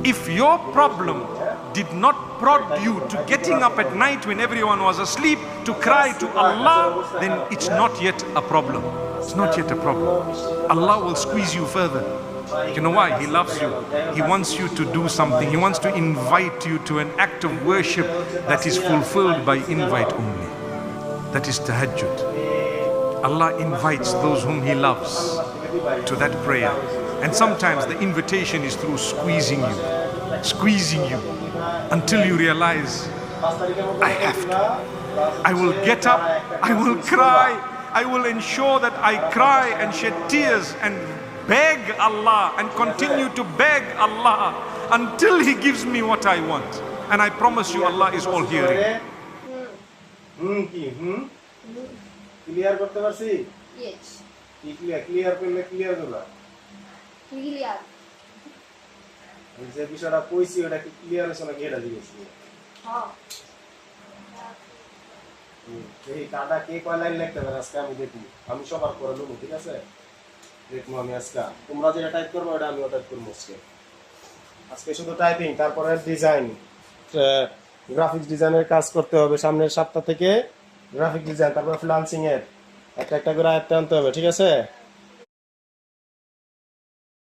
If your problem did not prod you to getting up at night when everyone was asleep to cry to Allah, then it's not yet a problem. It's not yet a problem. Allah will squeeze you further. You know why? He loves you. He wants you to do something. He wants to invite you to an act of worship that is fulfilled by invite only. That is tahajjud. Allah invites those whom He loves to that prayer. And sometimes the invitation is through squeezing you until you realize, I have to. I will get up, I will cry, I will ensure that I cry and shed tears and beg Allah and continue to beg Allah until He gives me what I want. And I promise you, Allah is all hearing. Clear করতে পারছি? Yes. কি clear করলে clear হলো? Clear. যে বিষয়টা কইছি ওটা কি ক্লিয়ার হইছে নাকি এটা জিজ্ঞেস করি? হ্যাঁ। এই কাটা কে কয় লাইন লিখতে পারে আজকে আমি দেখি। আমি সবার করে নেব, ঠিক আছে? দেখবো আমি আজকে। তোমরা যেটা টাইপ করবে ওটা আমিও টাইপ করব আজকে। আজকে শুধু টাইপিং, তারপরে ডিজাইন, গ্রাফিক্স ডিজাইনের কাজ করতে হবে সামনের সপ্তাহ থেকে। গ্রাফিক ডিজাইন, তারপর ফ্রিল্যান্সিং এর একটা করে আয়ত্তে আনতে হবে, ঠিক আছে?